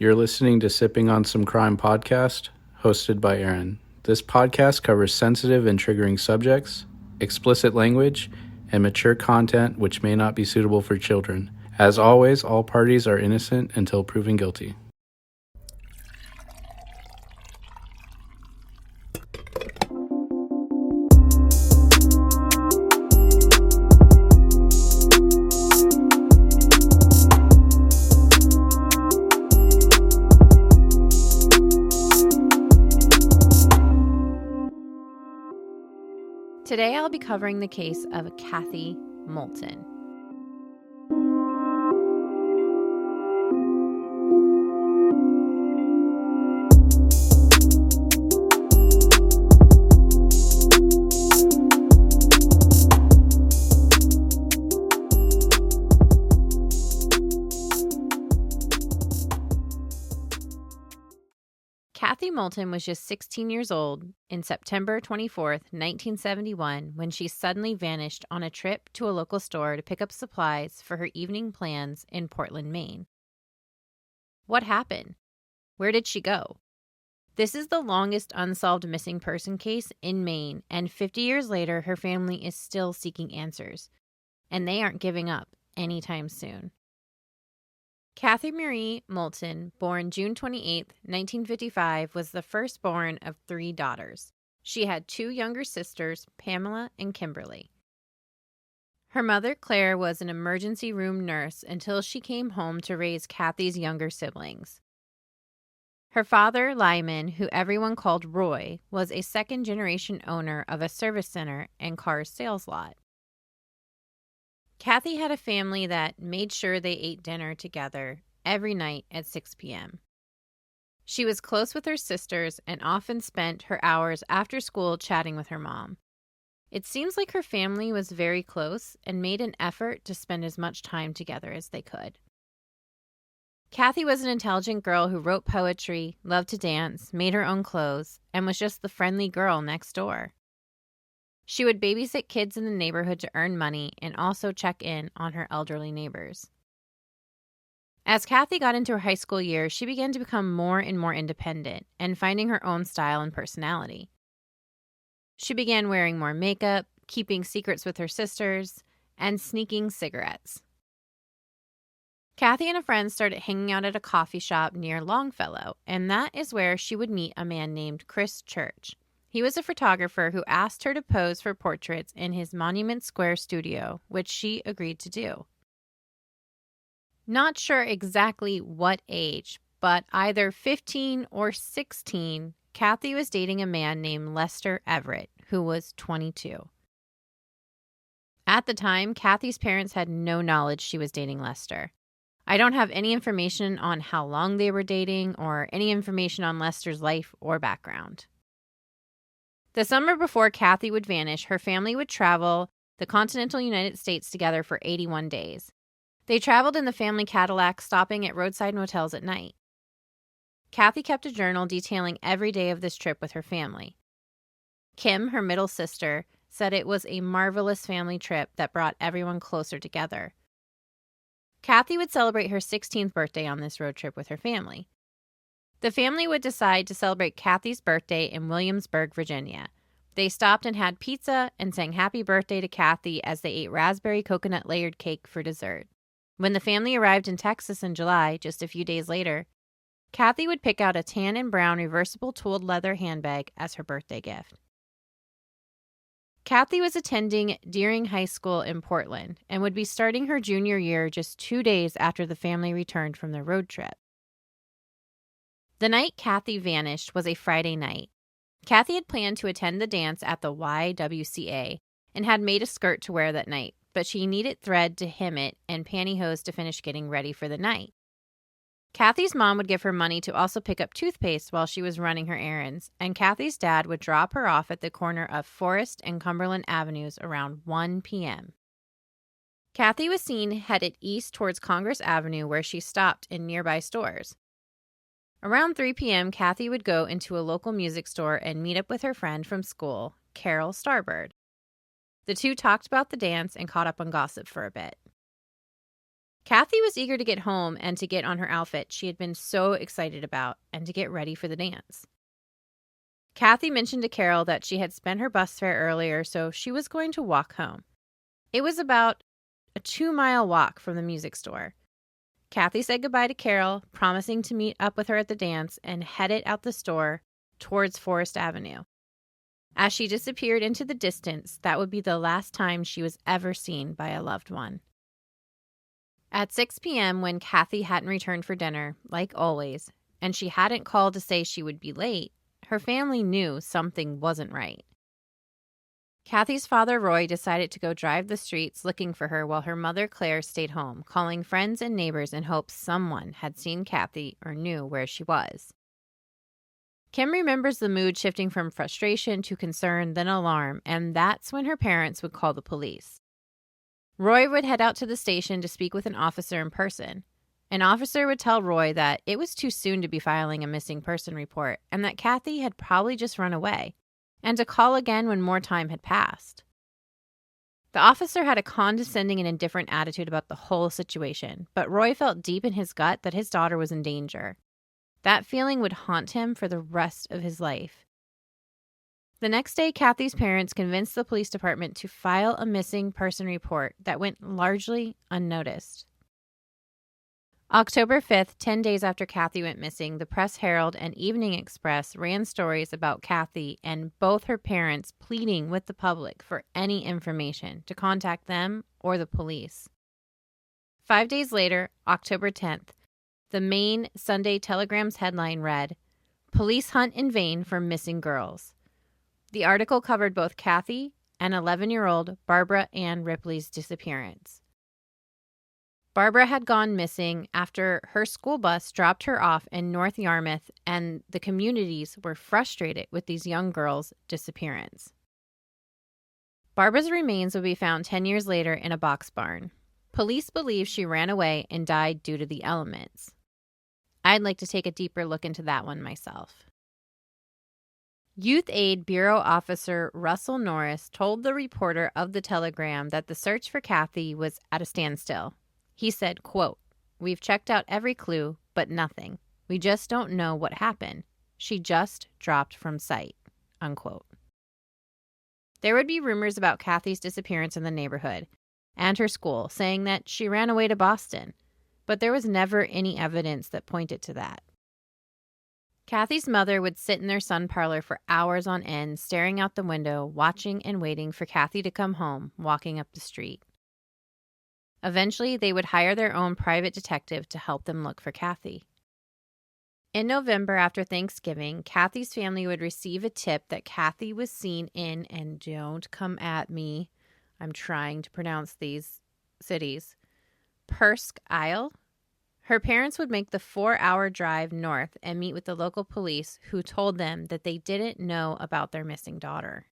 You're listening to Sipping on Some Crime podcast, hosted by Aaron. This podcast covers sensitive and triggering subjects, explicit language, and mature content which may not be suitable for children. As always, all parties are innocent until proven guilty. Today I'll be covering the case of Cathy Moulton. Cathy Moulton was just 16 years old in September 24th, 1971, when she suddenly vanished on a trip to a local store to pick up supplies for her evening plans in Portland, Maine. What happened? Where did she go? This is the longest unsolved missing person case in Maine, and 50 years later, her family is still seeking answers, and they aren't giving up anytime soon. Cathy Marie Moulton, born June 28, 1955, was the firstborn of 3 daughters. She had 2 younger sisters, Pamela and Kimberly. Her mother, Claire, was an emergency room nurse until she came home to raise Cathy's younger siblings. Her father, Lyman, who everyone called Roy, was a second-generation owner of a service center and car sales lot. Cathy had a family that made sure they ate dinner together every night at 6 p.m. She was close with her sisters and often spent her hours after school chatting with her mom. It seems like her family was very close and made an effort to spend as much time together as they could. Cathy was an intelligent girl who wrote poetry, loved to dance, made her own clothes, and was just the friendly girl next door. She would babysit kids in the neighborhood to earn money and also check in on her elderly neighbors. As Cathy got into her high school years, she began to become more and more independent and finding her own style and personality. She began wearing more makeup, keeping secrets with her sisters, and sneaking cigarettes. Cathy and a friend started hanging out at a coffee shop near Longfellow, and that is where she would meet a man named Chris Church. He was a photographer who asked her to pose for portraits in his Monument Square studio, which she agreed to do. Not sure exactly what age, but either 15 or 16, Cathy was dating a man named Lester Everett, who was 22. At the time, Cathy's parents had no knowledge she was dating Lester. I don't have any information on how long they were dating or any information on Lester's life or background. The summer before Cathy would vanish, her family would travel the continental United States together for 81 days. They traveled in the family Cadillac, stopping at roadside motels at night. Cathy kept a journal detailing every day of this trip with her family. Kim, her middle sister, said it was a marvelous family trip that brought everyone closer together. Cathy would celebrate her 16th birthday on this road trip with her family. The family would decide to celebrate Cathy's birthday in Williamsburg, Virginia. They stopped and had pizza and sang happy birthday to Cathy as they ate raspberry coconut layered cake for dessert. When the family arrived in Texas in July, just a few days later, Cathy would pick out a tan and brown reversible tooled leather handbag as her birthday gift. Cathy was attending Deering High School in Portland and would be starting her junior year just 2 days after the family returned from their road trip. The night Cathy vanished was a Friday night. Cathy had planned to attend the dance at the YWCA and had made a skirt to wear that night, but she needed thread to hem it and pantyhose to finish getting ready for the night. Cathy's mom would give her money to also pick up toothpaste while she was running her errands, and Cathy's dad would drop her off at the corner of Forest and Cumberland Avenues around 1 p.m. Cathy was seen headed east towards Congress Avenue, where she stopped in nearby stores. Around 3 p.m., Cathy would go into a local music store and meet up with her friend from school, Carol Starbird. The two talked about the dance and caught up on gossip for a bit. Cathy was eager to get home and to get on her outfit she had been so excited about and to get ready for the dance. Cathy mentioned to Carol that she had spent her bus fare earlier, so she was going to walk home. It was about a 2-mile walk from the music store. Cathy said goodbye to Carol, promising to meet up with her at the dance, and headed out the store towards Forest Avenue. As she disappeared into the distance, that would be the last time she was ever seen by a loved one. At 6 p.m., when Cathy hadn't returned for dinner, like always, and she hadn't called to say she would be late, her family knew something wasn't right. Cathy's father, Roy, decided to go drive the streets looking for her while her mother, Claire, stayed home, calling friends and neighbors in hopes someone had seen Cathy or knew where she was. Kim remembers the mood shifting from frustration to concern, then alarm, and that's when her parents would call the police. Roy would head out to the station to speak with an officer in person. An officer would tell Roy that it was too soon to be filing a missing person report and that Cathy had probably just run away, and to call again when more time had passed. The officer had a condescending and indifferent attitude about the whole situation, but Roy felt deep in his gut that his daughter was in danger. That feeling would haunt him for the rest of his life. The next day, Cathy's parents convinced the police department to file a missing person report that went largely unnoticed. October 5th, 10 days after Cathy went missing, the Press Herald and Evening Express ran stories about Cathy and both her parents pleading with the public for any information to contact them or the police. 5 days later, October 10th, the Maine Sunday Telegram's headline read, "Police hunt in vain for missing girls." The article covered both Cathy and 11-year-old Barbara Ann Ripley's disappearance. Barbara had gone missing after her school bus dropped her off in North Yarmouth, and the communities were frustrated with these young girls' disappearance. Barbara's remains would be found 10 years later in a box barn. Police believe she ran away and died due to the elements. I'd like to take a deeper look into that one myself. Youth Aid Bureau Officer Russell Norris told the reporter of the Telegram that the search for Cathy was at a standstill. He said, quote, "We've checked out every clue, but nothing. We just don't know what happened. She just dropped from sight," unquote. There would be rumors about Cathy's disappearance in the neighborhood and her school, saying that she ran away to Boston, but there was never any evidence that pointed to that. Cathy's mother would sit in their sun parlor for hours on end, staring out the window, watching and waiting for Cathy to come home, walking up the street. Eventually, they would hire their own private detective to help them look for Cathy. In November, after Thanksgiving, Cathy's family would receive a tip that Cathy was seen in, and don't come at me, I'm trying to pronounce these cities, Persk Isle. Her parents would make the 4-hour drive north and meet with the local police, who told them that they didn't know about their missing daughter.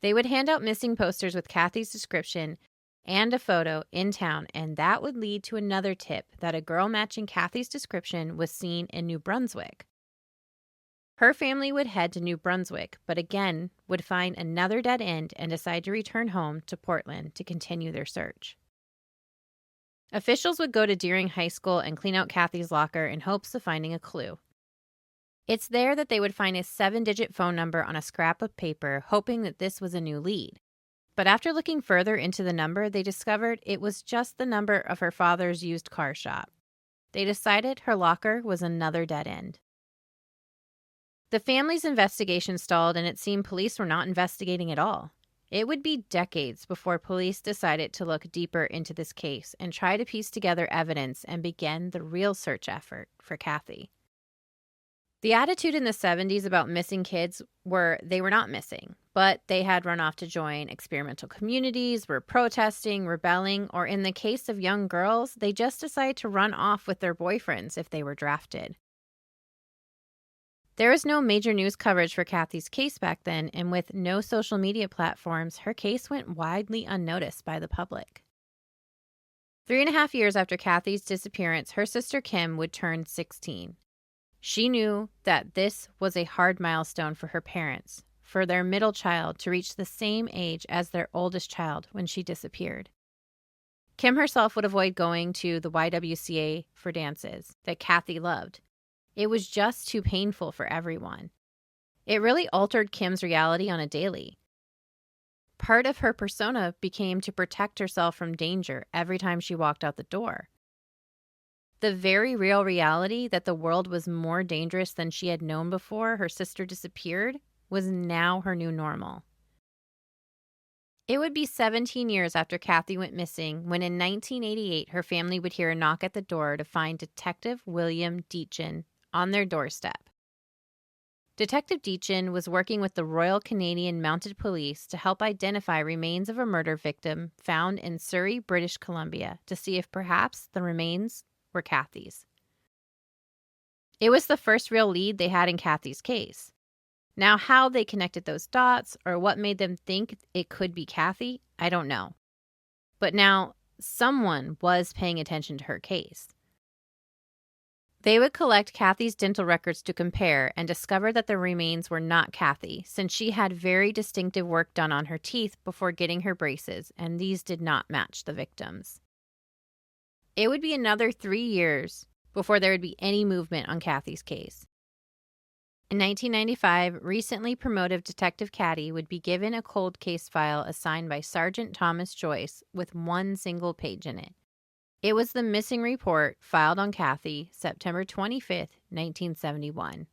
They would hand out missing posters with Cathy's description and a photo in town, and that would lead to another tip that a girl matching Cathy's description was seen in New Brunswick. Her family would head to New Brunswick, but again would find another dead end and decide to return home to Portland to continue their search. Officials would go to Deering High School and clean out Cathy's locker in hopes of finding a clue. It's there that they would find a 7-digit phone number on a scrap of paper, hoping that this was a new lead. But after looking further into the number, they discovered it was just the number of her father's used car shop. They decided her locker was another dead end. The family's investigation stalled, and it seemed police were not investigating at all. It would be decades before police decided to look deeper into this case and try to piece together evidence and begin the real search effort for Cathy. The attitude in the 70s about missing kids were they were not missing, but they had run off to join experimental communities, were protesting, rebelling, or in the case of young girls, they just decided to run off with their boyfriends if they were drafted. There was no major news coverage for Cathy's case back then, and with no social media platforms, her case went widely unnoticed by the public. 3.5 years after Cathy's disappearance, her sister Kim would turn 16. She knew that this was a hard milestone for her parents, for their middle child to reach the same age as their oldest child when she disappeared. Kim herself would avoid going to the YWCA for dances that Cathy loved. It was just too painful for everyone. It really altered Kim's reality on a daily. Part of her persona became to protect herself from danger every time she walked out the door. The very real reality that the world was more dangerous than she had known before her sister disappeared was now her new normal. It would be 17 years after Cathy went missing when in 1988 her family would hear a knock at the door to find Detective William Deachin on their doorstep. Detective Deachin was working with the Royal Canadian Mounted Police to help identify remains of a murder victim found in Surrey, British Columbia, to see if perhaps the remains were Cathy's. It was the first real lead they had in Cathy's case. Now, how they connected those dots or what made them think it could be Cathy, I don't know. But now, someone was paying attention to her case. They would collect Cathy's dental records to compare and discover that the remains were not Cathy, since she had very distinctive work done on her teeth before getting her braces, and these did not match the victim's. It would be another 3 years before there would be any movement on Cathy's case. In 1995, recently promoted Detective Cathy would be given a cold case file assigned by Sergeant Thomas Joyce with one single page in it. It was the missing report filed on Cathy September 25, 1971.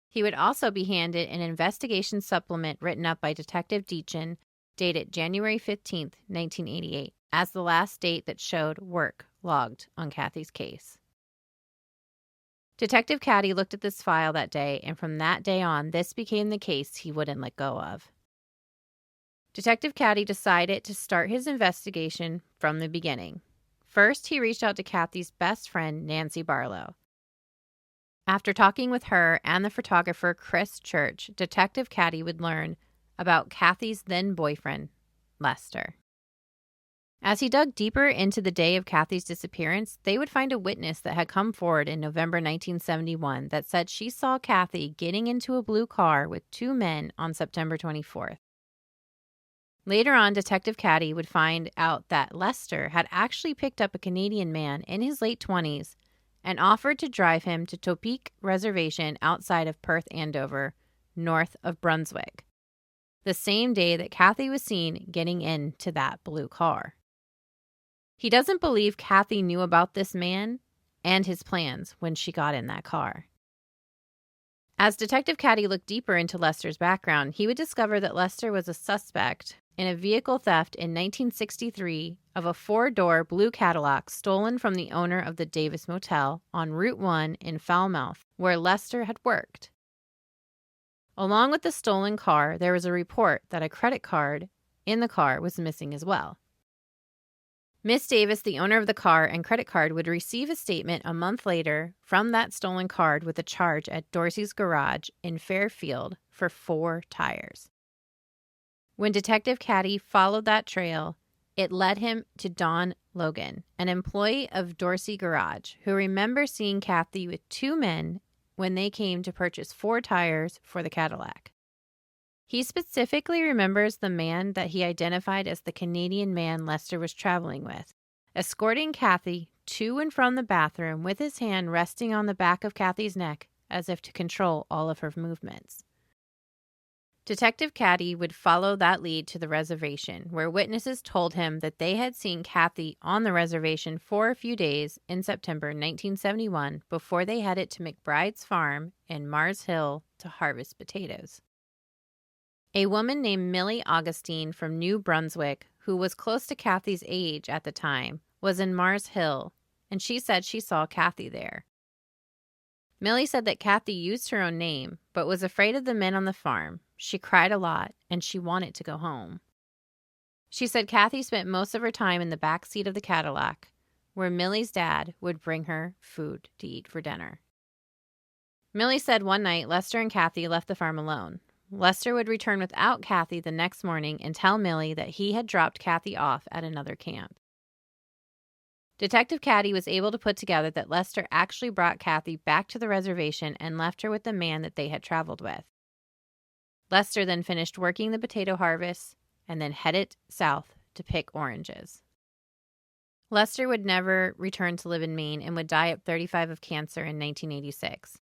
He would also be handed an investigation supplement written up by Detective Deachin, dated January 15, 1988, as the last date that showed work logged on Cathy's case. Detective Cathy looked at this file that day, and from that day on, this became the case he wouldn't let go of. Detective Cathy decided to start his investigation from the beginning. First, he reached out to Cathy's best friend, Nancy Barlow. After talking with her and the photographer, Chris Church, Detective Cathy would learn about Cathy's then-boyfriend, Lester. As he dug deeper into the day of Cathy's disappearance, they would find a witness that had come forward in November 1971 that said she saw Cathy getting into a blue car with two men on September 24th. Later on, Detective Cathy would find out that Lester had actually picked up a Canadian man in his late 20s and offered to drive him to Topeka Reservation outside of Perth Andover, north of Brunswick, the same day that Cathy was seen getting into that blue car. He doesn't believe Cathy knew about this man and his plans when she got in that car. As Detective Cathy looked deeper into Lester's background, he would discover that Lester was a suspect in a vehicle theft in 1963 of a 4-door blue Cadillac stolen from the owner of the Davis Motel on Route 1 in Falmouth, where Lester had worked. Along with the stolen car, there was a report that a credit card in the car was missing as well. Miss Davis, the owner of the car and credit card, would receive a statement a month later from that stolen card with a charge at Dorsey's Garage in Fairfield for 4 tires. When Detective Cathy followed that trail, it led him to Don Logan, an employee of Dorsey Garage, who remembers seeing Cathy with 2 men when they came to purchase 4 tires for the Cadillac. He specifically remembers the man that he identified as the Canadian man Lester was traveling with, escorting Cathy to and from the bathroom with his hand resting on the back of Cathy's neck as if to control all of her movements. Detective Cathy would follow that lead to the reservation, where witnesses told him that they had seen Cathy on the reservation for a few days in September 1971 before they headed to McBride's farm in Mars Hill to harvest potatoes. A woman named Millie Augustine from New Brunswick, who was close to Cathy's age at the time, was in Mars Hill, and she said she saw Cathy there. Millie said that Cathy used her own name, but was afraid of the men on the farm. She cried a lot, and she wanted to go home. She said Cathy spent most of her time in the back seat of the Cadillac, where Millie's dad would bring her food to eat for dinner. Millie said one night Lester and Cathy left the farm alone. Lester would return without Cathy the next morning and tell Millie that he had dropped Cathy off at another camp. Detective Cathy was able to put together that Lester actually brought Cathy back to the reservation and left her with the man that they had traveled with. Lester then finished working the potato harvest and then headed south to pick oranges. Lester would never return to live in Maine and would die at 35 of cancer in 1986.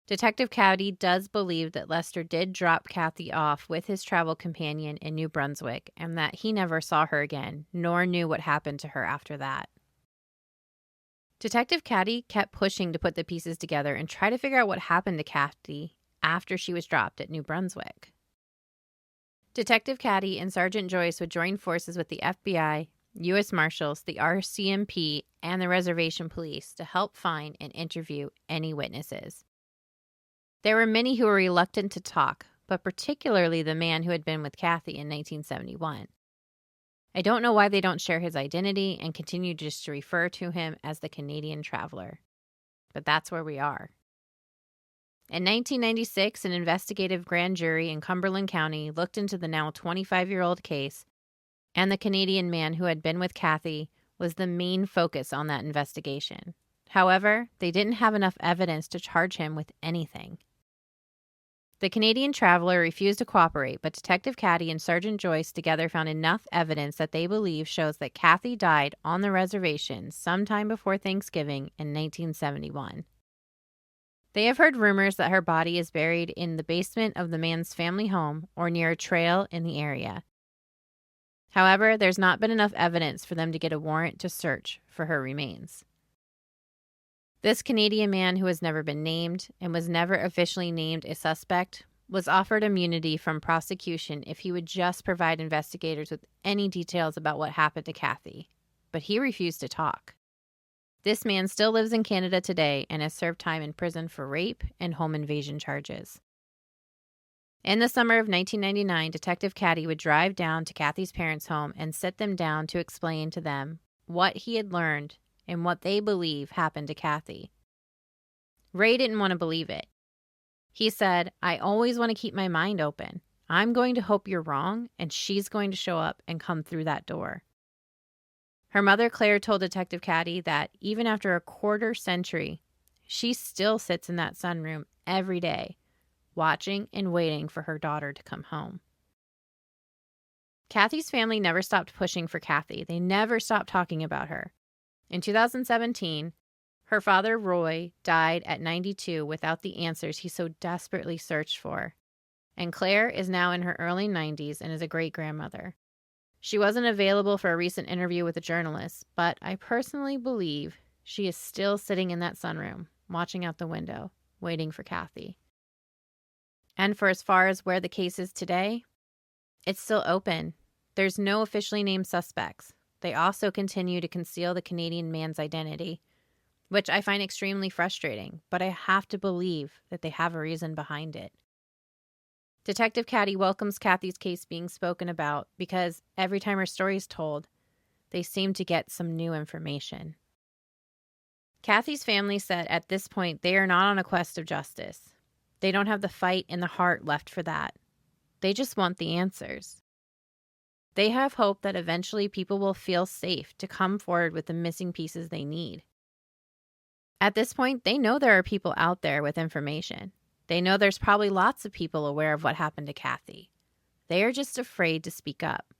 Detective Cathy does believe that Lester did drop Cathy off with his travel companion in New Brunswick and that he never saw her again, nor knew what happened to her after that. Detective Cathy kept pushing to put the pieces together and try to figure out what happened to Cathy after she was dropped at New Brunswick. Detective Cathy and Sergeant Joyce would join forces with the FBI, U.S. Marshals, the RCMP, and the reservation police to help find and interview any witnesses. There were many who were reluctant to talk, but particularly the man who had been with Cathy in 1971. I don't know why they don't share his identity and continue just to refer to him as the Canadian Traveler. But that's where we are. In 1996, an investigative grand jury in Cumberland County looked into the now 25-year-old case, and the Canadian man who had been with Cathy was the main focus on that investigation. However, they didn't have enough evidence to charge him with anything. The Canadian Traveler refused to cooperate, but Detective Cathy and Sergeant Joyce together found enough evidence that they believe shows that Cathy died on the reservation sometime before Thanksgiving in 1971. They have heard rumors that her body is buried in the basement of the man's family home or near a trail in the area. However, there's not been enough evidence for them to get a warrant to search for her remains. This Canadian man, who has never been named and was never officially named a suspect, was offered immunity from prosecution if he would just provide investigators with any details about what happened to Cathy, but he refused to talk. This man still lives in Canada today and has served time in prison for rape and home invasion charges. In the summer of 1999, Detective Cathy would drive down to Cathy's parents' home and sit them down to explain to them what he had learned and what they believe happened to Cathy. Ray didn't want to believe it. He said, "I always want to keep my mind open. I'm going to hope you're wrong, and she's going to show up and come through that door." Her mother, Claire, told Detective Cathy that even after a quarter century, she still sits in that sunroom every day, watching and waiting for her daughter to come home. Cathy's family never stopped pushing for Cathy. They never stopped talking about her. In 2017, her father, Roy, died at 92 without the answers he so desperately searched for. And Claire is now in her early 90s and is a great-grandmother. She wasn't available for a recent interview with a journalist, but I personally believe she is still sitting in that sunroom, watching out the window, waiting for Cathy. And for as far as where the case is today, it's still open. There's no officially named suspects. They also continue to conceal the Canadian man's identity, which I find extremely frustrating, but I have to believe that they have a reason behind it. Detective Cathy welcomes Cathy's case being spoken about because every time her story is told, they seem to get some new information. Cathy's family said at this point they are not on a quest of justice. They don't have the fight and the heart left for that. They just want the answers. They have hope that eventually people will feel safe to come forward with the missing pieces they need. At this point, they know there are people out there with information. They know there's probably lots of people aware of what happened to Cathy. They are just afraid to speak up.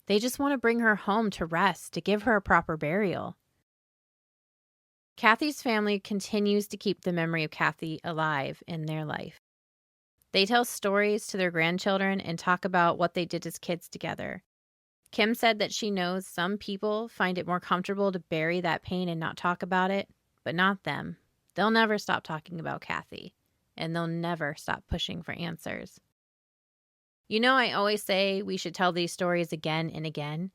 They just want to bring her home to rest, to give her a proper burial. Cathy's family continues to keep the memory of Cathy alive in their life. They tell stories to their grandchildren and talk about what they did as kids together. Kim said that she knows some people find it more comfortable to bury that pain and not talk about it, but not them. They'll never stop talking about Cathy, and they'll never stop pushing for answers. You know, I always say we should tell these stories again and again,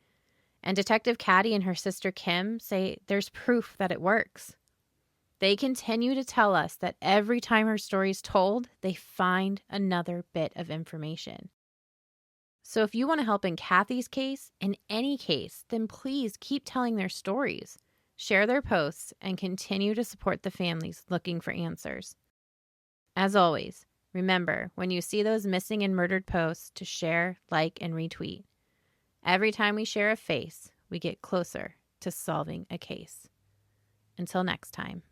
and Detective Cathy and her sister Kim say there's proof that it works. They continue to tell us that every time her story's told, they find another bit of information. So if you want to help in Cathy's case, in any case, then please keep telling their stories, share their posts, and continue to support the families looking for answers. As always, remember, when you see those missing and murdered posts, to share, like, and retweet. Every time we share a face, we get closer to solving a case. Until next time.